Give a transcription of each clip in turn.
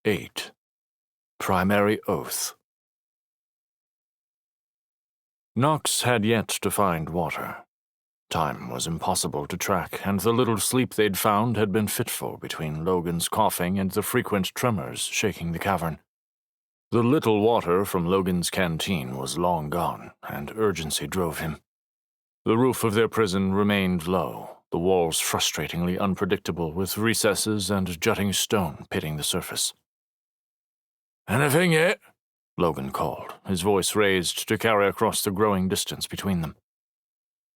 8. Primary Oath. Knox had yet to find water. Time was impossible to track, and the little sleep they'd found had been fitful between Logan's coughing and the frequent tremors shaking the cavern. The little water from Logan's canteen was long gone, and urgency drove him. The roof of their prison remained low, the walls frustratingly unpredictable, with recesses and jutting stone pitting the surface. "Anything yet?" Logan called, his voice raised to carry across the growing distance between them.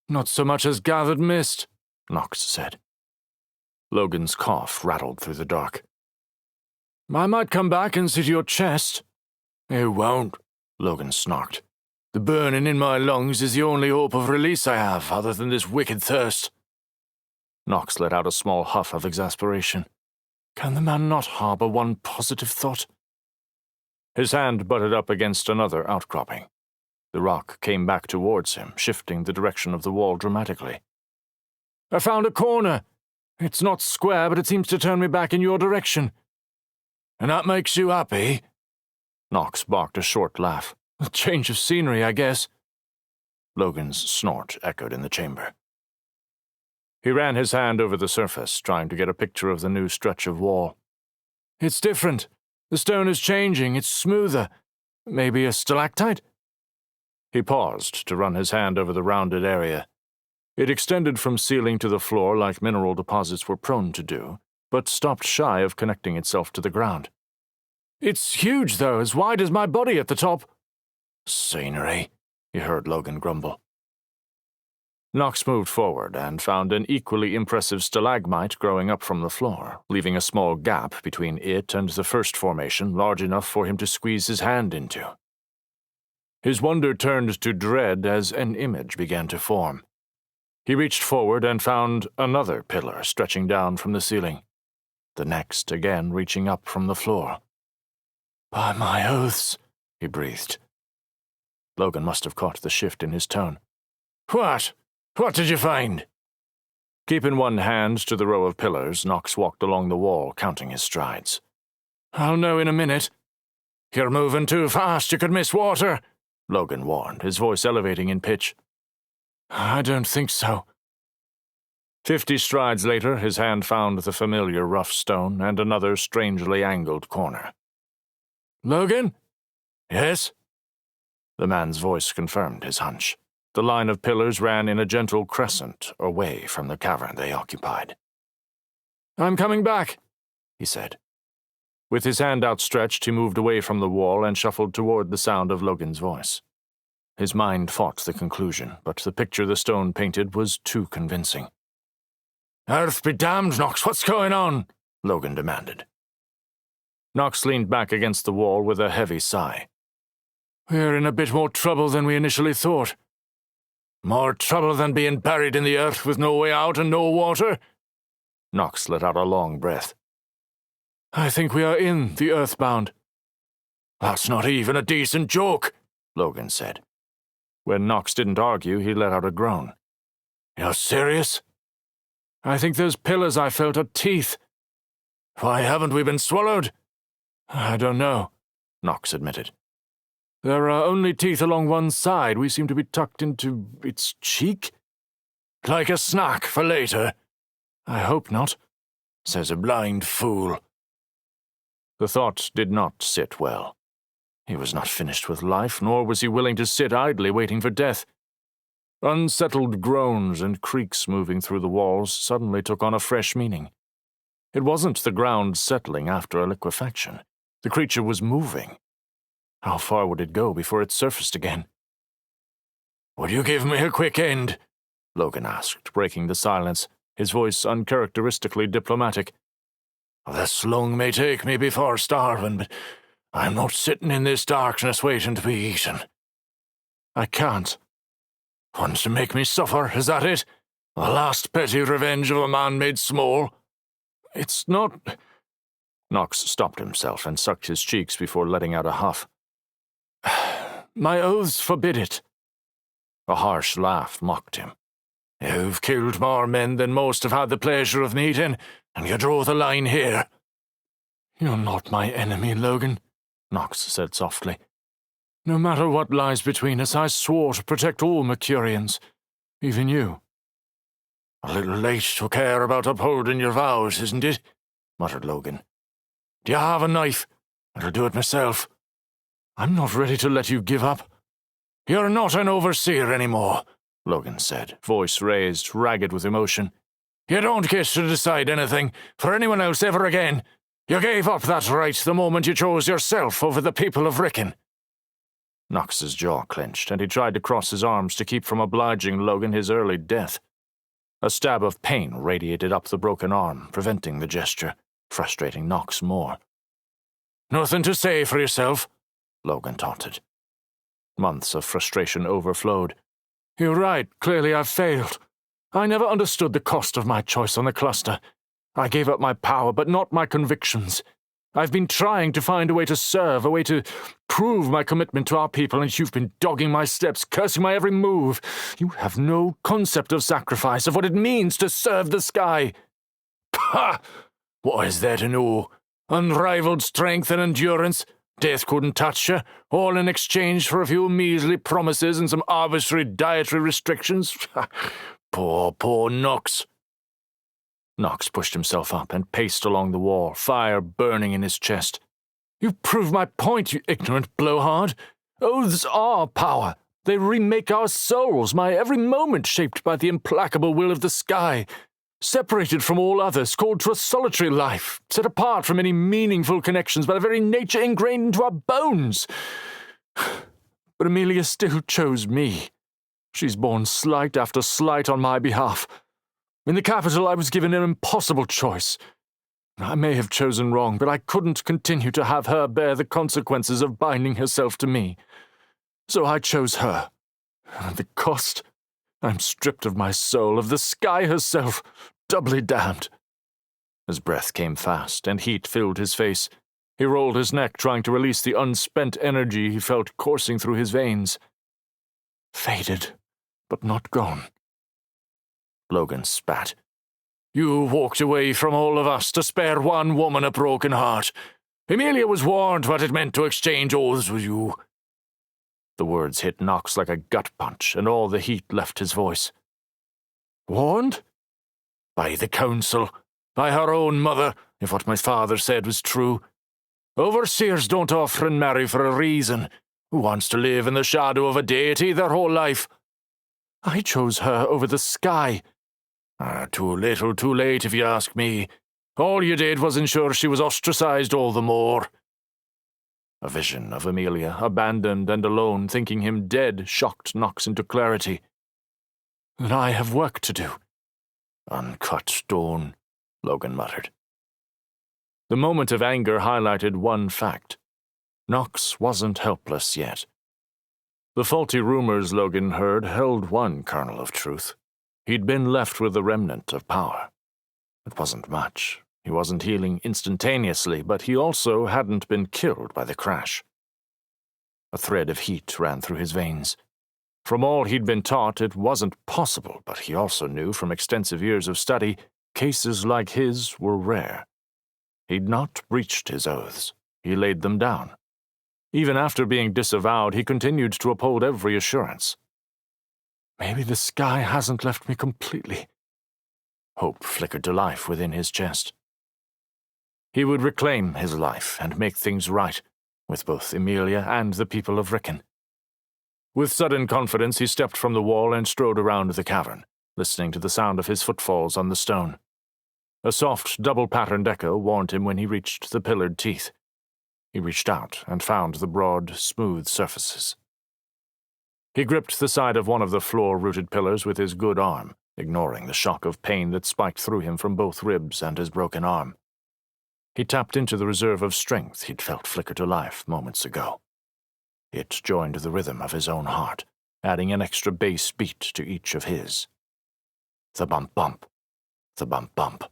"Not so much as gathered mist," Knox said. Logan's cough rattled through the dark. "I might come back and sit your chest." "You won't," Logan snarked. "The burning in my lungs is the only hope of release I have, other than this wicked thirst." Knox let out a small huff of exasperation. Can the man not harbor one positive thought? His hand butted up against another outcropping. The rock came back towards him, shifting the direction of the wall dramatically. "I found a corner. It's not square, but it seems to turn me back in your direction." "And that makes you happy?" Knox barked a short laugh. "A change of scenery, I guess." Logan's snort echoed in the chamber. He ran his hand over the surface, trying to get a picture of the new stretch of wall. "It's different. The stone is changing. It's smoother. Maybe a stalactite?" He paused to run his hand over the rounded area. It extended from ceiling to the floor like mineral deposits were prone to do, but stopped shy of connecting itself to the ground. "It's huge, though, as wide as my body at the top." "Scenery," he heard Logan grumble. Knox moved forward and found an equally impressive stalagmite growing up from the floor, leaving a small gap between it and the first formation large enough for him to squeeze his hand into. His wonder turned to dread as an image began to form. He reached forward and found another pillar stretching down from the ceiling, the next again reaching up from the floor. "By my oaths," he breathed. Logan must have caught the shift in his tone. "What? What did you find?" Keeping one hand to the row of pillars, Knox walked along the wall, counting his strides. "I'll know in a minute." "You're moving too fast. You could miss water," Logan warned, his voice elevating in pitch. "I don't think so." 50 strides later, his hand found the familiar rough stone and another strangely angled corner. "Logan?" "Yes?" The man's voice confirmed his hunch. The line of pillars ran in a gentle crescent away from the cavern they occupied. "I'm coming back," he said. With his hand outstretched, he moved away from the wall and shuffled toward the sound of Logan's voice. His mind fought the conclusion, but the picture the stone painted was too convincing. "Earth be damned, Knox, what's going on?" Logan demanded. Knox leaned back against the wall with a heavy sigh. "We're in a bit more trouble than we initially thought." "More trouble than being buried in the earth with no way out and no water?" Knox let out a long breath. "I think we are in the Earthbound." "That's not even a decent joke," Logan said. When Knox didn't argue, he let out a groan. "You're serious?" "I think those pillars I felt are teeth." "Why haven't we been swallowed?" "I don't know," Knox admitted. "There are only teeth along one side. We seem to be tucked into its cheek." "Like a snack for later?" "I hope not," says a blind fool. The thought did not sit well. He was not finished with life, nor was he willing to sit idly waiting for death. Unsettled groans and creaks moving through the walls suddenly took on a fresh meaning. It wasn't the ground settling after a liquefaction. The creature was moving. How far would it go before it surfaced again? "Would you give me a quick end?" Logan asked, breaking the silence, his voice uncharacteristically diplomatic. "The slung may take me before starving, but I'm not sitting in this darkness waiting to be eaten." "I can't." "Want to make me suffer, is that it? The last petty revenge of a man made small?" "It's not—" Knox stopped himself and sucked his cheeks before letting out a huff. "My oaths forbid it." A harsh laugh mocked him. "You've killed more men than most have had the pleasure of meeting, and you draw the line here." You're not my enemy, Logan, Nox said softly. No matter what lies between us, I swore to protect all Mercurians, even you. A little late to care about upholding your vows, isn't it? Muttered Logan. Do you have a knife? I'll do it myself. I'm not ready to let you give up. You're not an overseer anymore, Logan said, voice raised, ragged with emotion. You don't get to decide anything for anyone else ever again. You gave up that right the moment you chose yourself over the people of Rickon. Nox's jaw clenched, and he tried to cross his arms to keep from obliging Logan his early death. A stab of pain radiated up the broken arm, preventing the gesture, frustrating Nox more. Nothing to say for yourself, Logan taunted. Months of frustration overflowed. You're right, clearly I've failed. I never understood the cost of my choice on the cluster. I gave up my power, but not my convictions. I've been trying to find a way to serve, a way to prove my commitment to our people, and you've been dogging my steps, cursing my every move. You have no concept of sacrifice, of what it means to serve the sky. Pah! What is there to know? Unrivaled strength and endurance. Death couldn't touch you, all in exchange for a few measly promises and some arbitrary dietary restrictions. Poor Nox. Nox pushed himself up and paced along the wall, fire burning in his chest. You prove my point, you ignorant blowhard. Oaths are power. They remake our souls, my every moment shaped by the implacable will of the sky. Separated from all others, called to a solitary life, set apart from any meaningful connections by the very nature ingrained into our bones. But Amelia still chose me. She's borne slight after slight on my behalf. In the capital, I was given an impossible choice. I may have chosen wrong, but I couldn't continue to have her bear the consequences of binding herself to me. So I chose her. And the cost? I'm stripped of my soul, of the sky herself, doubly damned. His breath came fast, and heat filled his face. He rolled his neck, trying to release the unspent energy he felt coursing through his veins. Faded, but not gone. Logan spat. You walked away from all of us to spare one woman a broken heart. Amelia was warned what it meant to exchange oaths with you. The words hit Nox like a gut punch, and all the heat left his voice. Warned? By the council, by her own mother, if what my father said was true. Overseers don't often marry for a reason. Who wants to live in the shadow of a deity their whole life? I chose her over the sky. Too little, too late, if you ask me. All you did was ensure she was ostracized all the more. A vision of Amelia, abandoned and alone, thinking him dead, shocked Nox into clarity. Then I have work to do. Uncut stone, Logan muttered. The moment of anger highlighted one fact. Nox wasn't helpless yet. The faulty rumors Logan heard held one kernel of truth. He'd been left with a remnant of power. It wasn't much. He wasn't healing instantaneously, but he also hadn't been killed by the crash. A thread of heat ran through his veins. From all he'd been taught, it wasn't possible, but he also knew from extensive years of study, cases like his were rare. He'd not breached his oaths. He laid them down. Even after being disavowed, he continued to uphold every assurance. Maybe the sky hasn't left me completely. Hope flickered to life within his chest. He would reclaim his life and make things right, with both Amelia and the people of Rickon. With sudden confidence, he stepped from the wall and strode around the cavern, listening to the sound of his footfalls on the stone. A soft, double-patterned echo warned him when he reached the pillared teeth. He reached out and found the broad, smooth surfaces. He gripped the side of one of the floor-rooted pillars with his good arm, ignoring the shock of pain that spiked through him from both ribs and his broken arm. He tapped into the reserve of strength he'd felt flicker to life moments ago. It joined the rhythm of his own heart, adding an extra bass beat to each of his. The bump-bump, the bump-bump.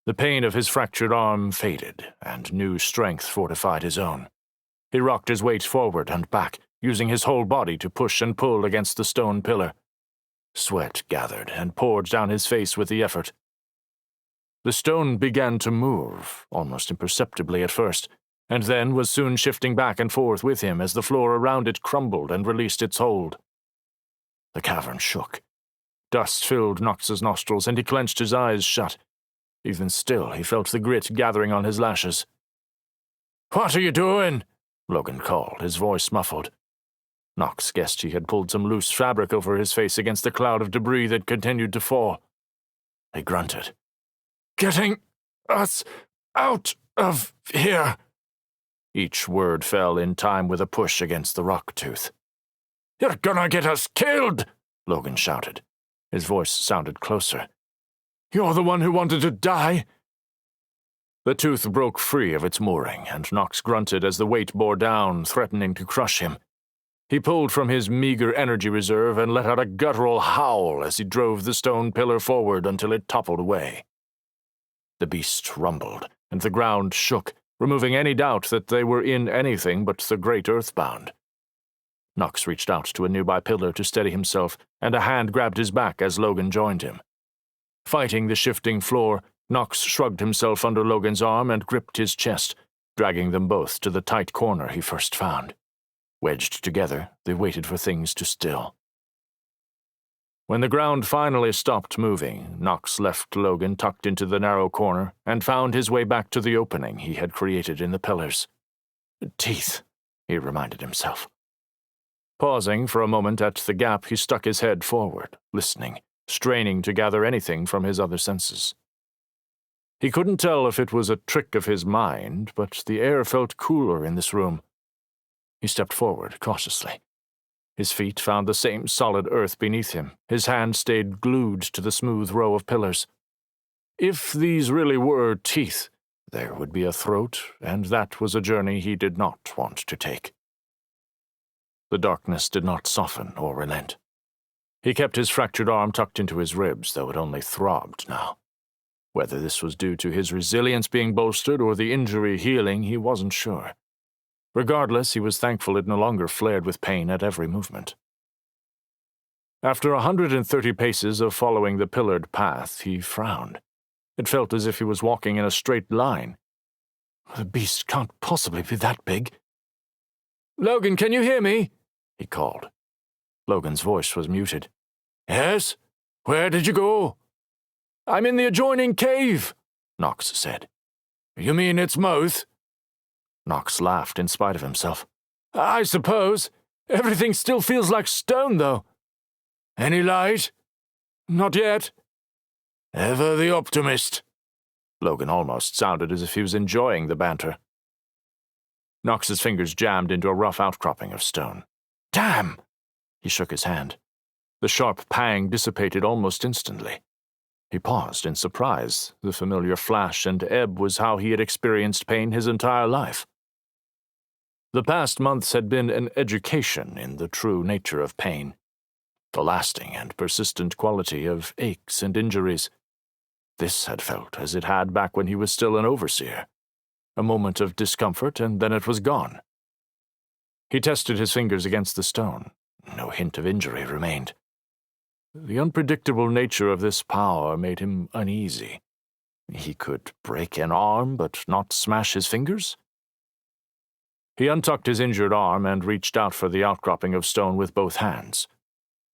The pain of his fractured arm faded, and new strength fortified his own. He rocked his weight forward and back, using his whole body to push and pull against the stone pillar. Sweat gathered and poured down his face with the effort. The stone began to move, almost imperceptibly at first, and then was soon shifting back and forth with him as the floor around it crumbled and released its hold. The cavern shook. Dust filled Nox's nostrils, and he clenched his eyes shut. Even still, he felt the grit gathering on his lashes. "What are you doing?" Logan called, his voice muffled. Nox guessed he had pulled some loose fabric over his face against the cloud of debris that continued to fall. He grunted. "Getting us out of here." Each word fell in time with a push against the rock tooth. "You're gonna get us killed!" Logan shouted. His voice sounded closer. "You're the one who wanted to die!" The tooth broke free of its mooring, and Nox grunted as the weight bore down, threatening to crush him. He pulled from his meager energy reserve and let out a guttural howl as he drove the stone pillar forward until it toppled away. The beast rumbled, and the ground shook, removing any doubt that they were in anything but the great Earthbound. Nox reached out to a nearby pillar to steady himself, and a hand grabbed his back as Logan joined him. Fighting the shifting floor, Nox shrugged himself under Logan's arm and gripped his chest, dragging them both to the tight corner he first found. Wedged together, they waited for things to still. When the ground finally stopped moving, Nox left Logan tucked into the narrow corner and found his way back to the opening he had created in the pillars. "Teeth," he reminded himself. Pausing for a moment at the gap, he stuck his head forward, listening, straining to gather anything from his other senses. He couldn't tell if it was a trick of his mind, but the air felt cooler in this room. He stepped forward cautiously. His feet found the same solid earth beneath him. His hand stayed glued to the smooth row of pillars. If these really were teeth, there would be a throat, and that was a journey he did not want to take. The darkness did not soften or relent. He kept his fractured arm tucked into his ribs, though it only throbbed now. Whether this was due to his resilience being bolstered or the injury healing, he wasn't sure. Regardless, he was thankful it no longer flared with pain at every movement. After 130 paces of following the pillared path, he frowned. It felt as if he was walking in a straight line. The beast can't possibly be that big. "Logan, can you hear me?" he called. Logan's voice was muted. "Yes? Where did you go?" "I'm in the adjoining cave," Nox said. "You mean its mouth?" Nox laughed in spite of himself. "I suppose. Everything still feels like stone, though." "Any light?" "Not yet." "Ever the optimist." Logan almost sounded as if he was enjoying the banter. Nox's fingers jammed into a rough outcropping of stone. "Damn!" He shook his hand. The sharp pang dissipated almost instantly. He paused in surprise. The familiar flash and ebb was how he had experienced pain his entire life. The past months had been an education in the true nature of pain, the lasting and persistent quality of aches and injuries. This had felt as it had back when he was still an overseer. A moment of discomfort, and then it was gone. He tested his fingers against the stone. No hint of injury remained. The unpredictable nature of this power made him uneasy. He could break an arm, but not smash his fingers? He untucked his injured arm and reached out for the outcropping of stone with both hands.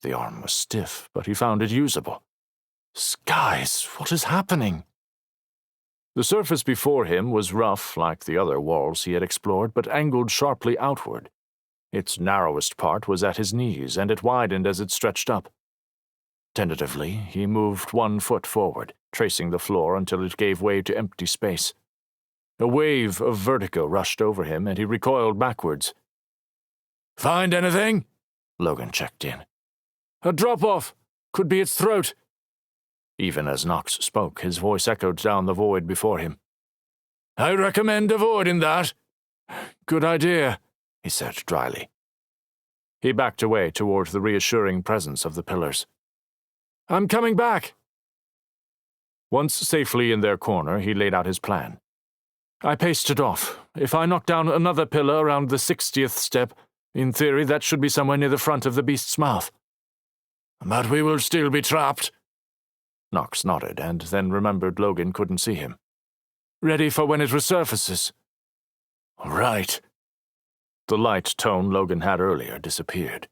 The arm was stiff, but he found it usable. Skies, what is happening? The surface before him was rough like the other walls he had explored, but angled sharply outward. Its narrowest part was at his knees, and it widened as it stretched up. Tentatively, he moved 1 foot forward, tracing the floor until it gave way to empty space. A wave of vertigo rushed over him, and he recoiled backwards. "Find anything?" Logan checked in. "A drop-off. Could be its throat." Even as Nox spoke, his voice echoed down the void before him. "I recommend avoiding that." "Good idea," he said dryly. He backed away toward the reassuring presence of the pillars. "I'm coming back." Once safely in their corner, he laid out his plan. "I paced it off. If I knock down another pillar around the 60th step, in theory that should be somewhere near the front of the beast's mouth." "But we will still be trapped." Knox nodded, and then remembered Logan couldn't see him. "Ready for when it resurfaces." "Right." The light tone Logan had earlier disappeared.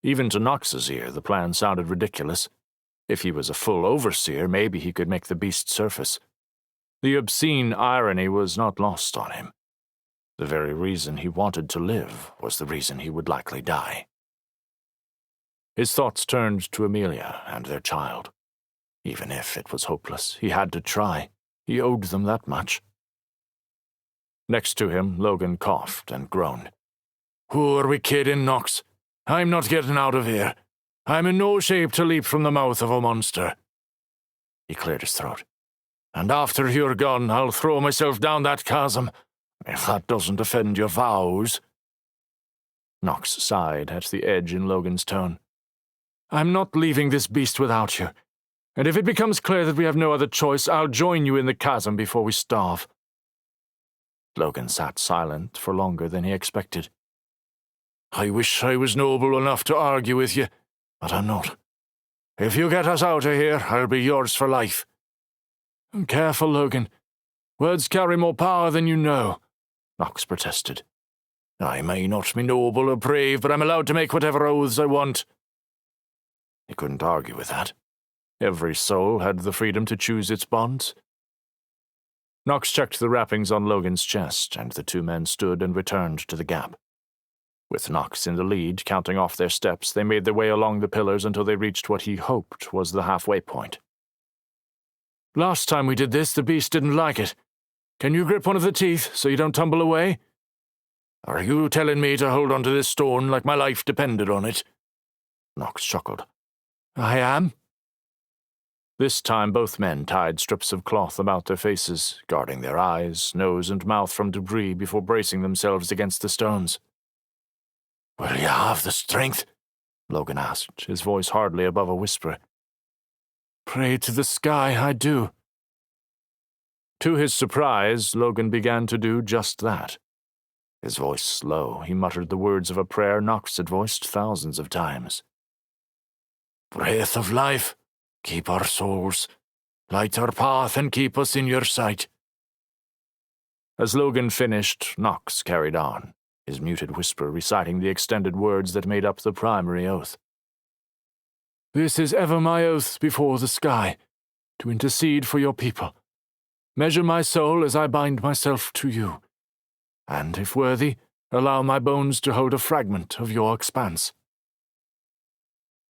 Even to Knox's ear, the plan sounded ridiculous. If he was a full overseer, maybe he could make the beast surface. The obscene irony was not lost on him. The very reason he wanted to live was the reason he would likely die. His thoughts turned to Amelia and their child. Even if it was hopeless, he had to try. He owed them that much. Next to him, Logan coughed and groaned. "Who are we kidding, Knox? I'm not getting out of here. I'm in no shape to leap from the mouth of a monster." He cleared his throat. "And after you're gone, I'll throw myself down that chasm, if that doesn't offend your vows." Knox sighed at the edge in Logan's tone. "I'm not leaving this beast without you, and if it becomes clear that we have no other choice, I'll join you in the chasm before we starve." Logan sat silent for longer than he expected. "I wish I was noble enough to argue with you, but I'm not. If you get us out of here, I'll be yours for life." "Careful, Logan. Words carry more power than you know," Knox protested. "I may not be noble or brave, but I'm allowed to make whatever oaths I want." He couldn't argue with that. Every soul had the freedom to choose its bonds. Knox checked the wrappings on Logan's chest, and the two men stood and returned to the gap. With Knox in the lead, counting off their steps, they made their way along the pillars until they reached what he hoped was the halfway point. "Last time we did this, the beast didn't like it. Can you grip one of the teeth so you don't tumble away?" "Are you telling me to hold onto this stone like my life depended on it?" Knox chuckled. "I am." This time both men tied strips of cloth about their faces, guarding their eyes, nose, and mouth from debris before bracing themselves against the stones. "Will you have the strength?" Logan asked, his voice hardly above a whisper. "Pray to the sky, I do." To his surprise, Logan began to do just that. His voice slow, he muttered the words of a prayer Knox had voiced thousands of times. "Breath of life, keep our souls, light our path and keep us in your sight." As Logan finished, Knox carried on, his muted whisper reciting the extended words that made up the primary oath. "This is ever my oath before the sky, to intercede for your people. Measure my soul as I bind myself to you, and, if worthy, allow my bones to hold a fragment of your expanse."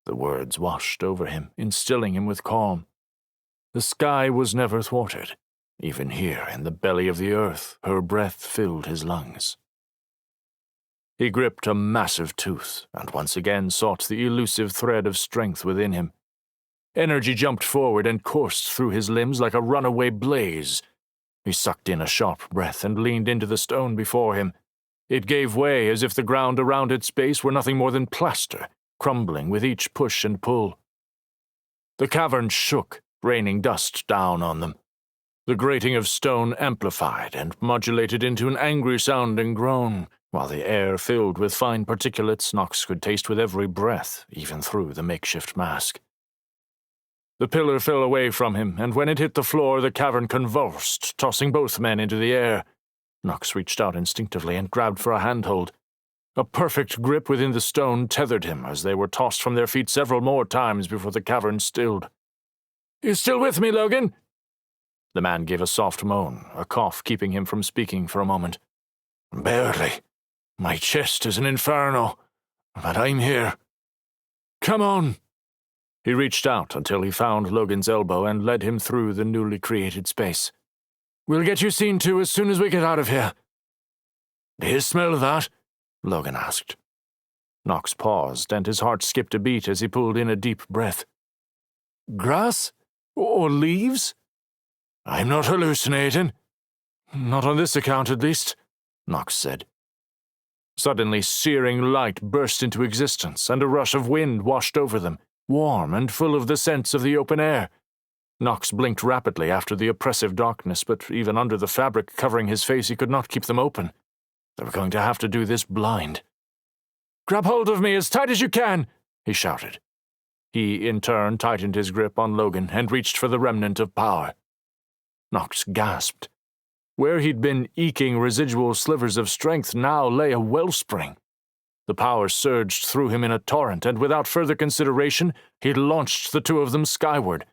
The words washed over him, instilling him with calm. The sky was never thwarted. Even here, in the belly of the earth, her breath filled his lungs. He gripped a massive tooth, and once again sought the elusive thread of strength within him. Energy jumped forward and coursed through his limbs like a runaway blaze. He sucked in a sharp breath and leaned into the stone before him. It gave way as if the ground around its base were nothing more than plaster, crumbling with each push and pull. The cavern shook, raining dust down on them. The grating of stone amplified and modulated into an angry-sounding groan, while the air filled with fine particulates Knox could taste with every breath, even through the makeshift mask. The pillar fell away from him, and when it hit the floor, the cavern convulsed, tossing both men into the air. Knox reached out instinctively and grabbed for a handhold. A perfect grip within the stone tethered him as they were tossed from their feet several more times before the cavern stilled. "You still with me, Logan?" The man gave a soft moan, a cough keeping him from speaking for a moment. "Barely. My chest is an inferno, but I'm here." "Come on." He reached out until he found Logan's elbow and led him through the newly created space. "We'll get you seen to as soon as we get out of here." "Do you smell that?" Logan asked. Knox paused, and his heart skipped a beat as he pulled in a deep breath. "Grass? Or leaves?" "I'm not hallucinating." "Not on this account, at least," Knox said. Suddenly, searing light burst into existence, and a rush of wind washed over them, warm and full of the scents of the open air. Knox blinked rapidly after the oppressive darkness, but even under the fabric covering his face he could not keep them open. They were going to have to do this blind. "Grab hold of me as tight as you can," he shouted. He, in turn, tightened his grip on Logan and reached for the remnant of power. Nox gasped. Where he'd been eking residual slivers of strength now lay a wellspring. The power surged through him in a torrent, and without further consideration, he launched the two of them skyward.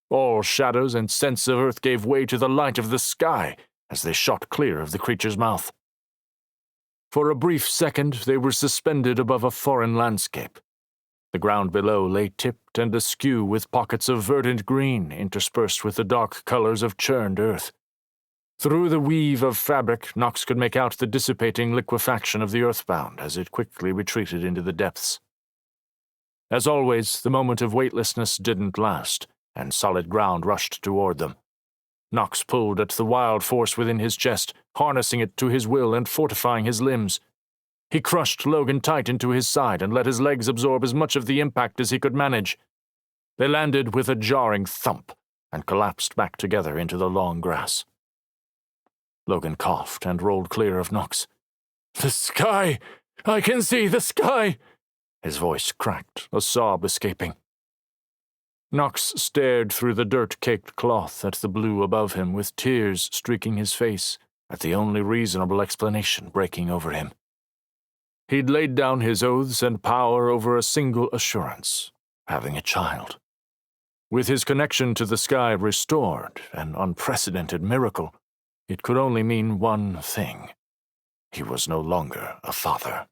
All shadows and sense of earth gave way to the light of the sky as they shot clear of the creature's mouth. For a brief second, they were suspended above a foreign landscape. The ground below lay tipped and askew with pockets of verdant green interspersed with the dark colors of churned earth. Through the weave of fabric, Nox could make out the dissipating liquefaction of the Earthbound as it quickly retreated into the depths. As always, the moment of weightlessness didn't last, and solid ground rushed toward them. Nox pulled at the wild force within his chest, harnessing it to his will and fortifying his limbs. He crushed Logan tight into his side and let his legs absorb as much of the impact as he could manage. They landed with a jarring thump and collapsed back together into the long grass. Logan coughed and rolled clear of Nox. "The sky! I can see the sky!" His voice cracked, a sob escaping. Nox stared through the dirt-caked cloth at the blue above him, with tears streaking his face at the only reasonable explanation breaking over him. He'd laid down his oaths and power over a single assurance: having a child. With his connection to the sky restored, an unprecedented miracle, it could only mean one thing. He was no longer a father.